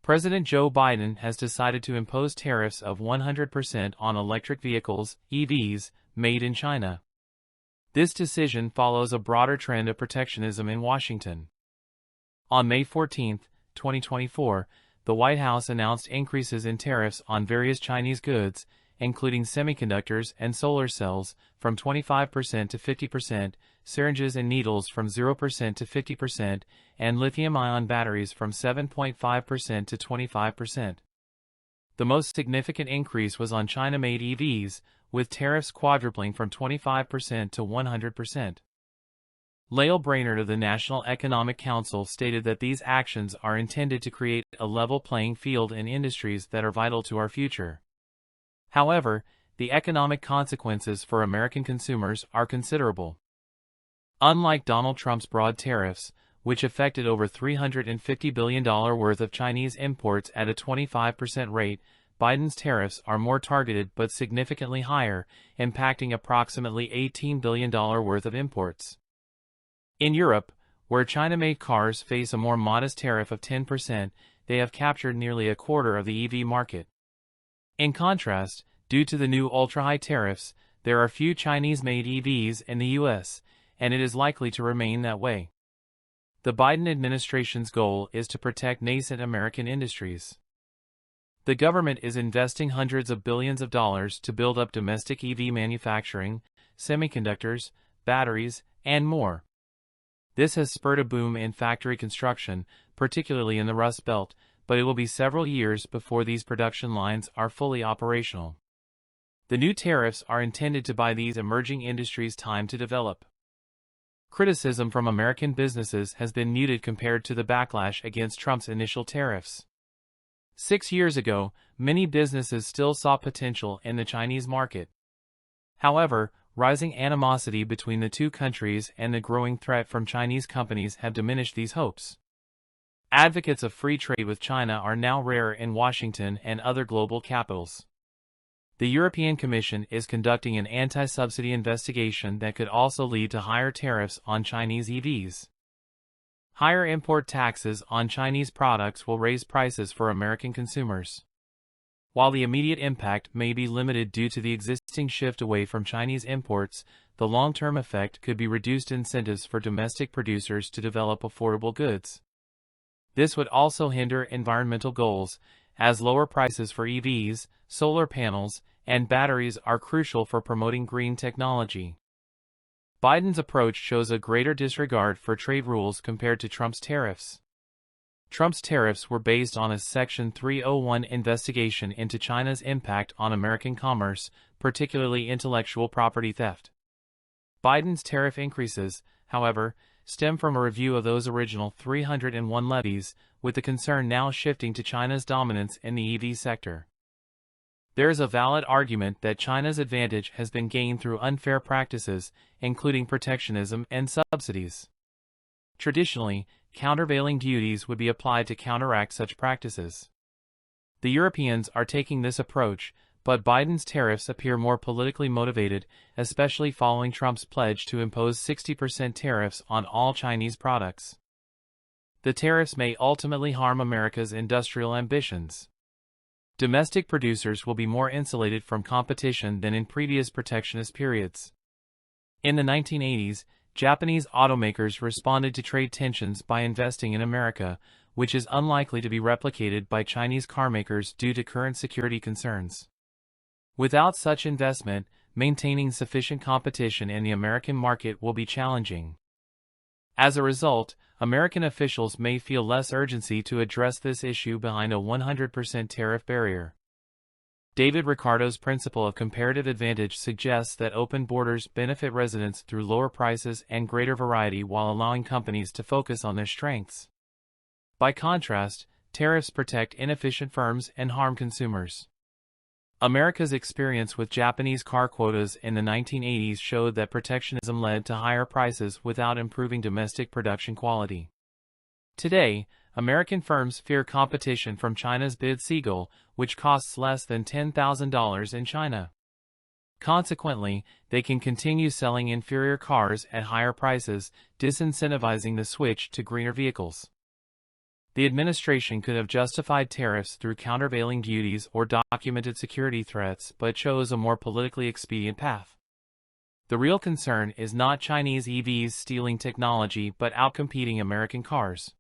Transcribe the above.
President Joe Biden has decided to impose tariffs of 100% on electric vehicles, EVs, made in China. This decision follows a broader trend of protectionism in Washington. On May 14, 2024, the White House announced increases in tariffs on various Chinese goods, including semiconductors and solar cells, from 25% to 50%, syringes and needles from 0% to 50%, and lithium-ion batteries from 7.5% to 25%. The most significant increase was on China-made EVs, with tariffs quadrupling from 25% to 100%. Lael Brainerd of the National Economic Council stated that these actions are intended to create a level playing field in industries that are vital to our future. However, the economic consequences for American consumers are considerable. Unlike Donald Trump's broad tariffs, which affected over $350 billion worth of Chinese imports at a 25% rate, Biden's tariffs are more targeted but significantly higher, impacting approximately $18 billion worth of imports. In Europe, where China-made cars face a more modest tariff of 10%, they have captured nearly a quarter of the EV market. In contrast, due to the new ultra-high tariffs, there are few Chinese-made EVs in the U.S., and it is likely to remain that way. The Biden administration's goal is to protect nascent American industries. The government is investing hundreds of billions of dollars to build up domestic EV manufacturing, semiconductors, batteries, and more. This has spurred a boom in factory construction, particularly in the Rust Belt, but it will be several years before these production lines are fully operational. The new tariffs are intended to buy these emerging industries time to develop. Criticism from American businesses has been muted compared to the backlash against Trump's initial tariffs. 6 years ago, many businesses still saw potential in the Chinese market. However, rising animosity between the two countries and the growing threat from Chinese companies have diminished these hopes. Advocates of free trade with China are now rare in Washington and other global capitals. The European Commission is conducting an anti-subsidy investigation that could also lead to higher tariffs on Chinese EVs. Higher import taxes on Chinese products will raise prices for American consumers. While the immediate impact may be limited due to the existing shift away from Chinese imports, the long-term effect could be reduced incentives for domestic producers to develop affordable goods. This would also hinder environmental goals, as lower prices for EVs, solar panels, and batteries are crucial for promoting green technology. Biden's approach shows a greater disregard for trade rules compared to Trump's tariffs. Trump's tariffs were based on a Section 301 investigation into China's impact on American commerce, particularly intellectual property theft. Biden's tariff increases, however, stem from a review of those original 301 levies, with the concern now shifting to China's dominance in the EV sector. There is a valid argument that China's advantage has been gained through unfair practices, including protectionism and subsidies. Traditionally, countervailing duties would be applied to counteract such practices. The Europeans are taking this approach, but Biden's tariffs appear more politically motivated, especially following Trump's pledge to impose 60% tariffs on all Chinese products. The tariffs may ultimately harm America's industrial ambitions. Domestic producers will be more insulated from competition than in previous protectionist periods. In the 1980s, Japanese automakers responded to trade tensions by investing in America, which is unlikely to be replicated by Chinese carmakers due to current security concerns. Without such investment, maintaining sufficient competition in the American market will be challenging. As a result, American officials may feel less urgency to address this issue behind a 100% tariff barrier. David Ricardo's principle of comparative advantage suggests that open borders benefit residents through lower prices and greater variety while allowing companies to focus on their strengths. By contrast, tariffs protect inefficient firms and harm consumers. America's experience with Japanese car quotas in the 1980s showed that protectionism led to higher prices without improving domestic production quality. Today, American firms fear competition from China's bid Seagull, which costs less than $10,000 in China. Consequently, they can continue selling inferior cars at higher prices, disincentivizing the switch to greener vehicles. The administration could have justified tariffs through countervailing duties or documented security threats, but chose a more politically expedient path. The real concern is not Chinese EVs stealing technology but outcompeting American cars.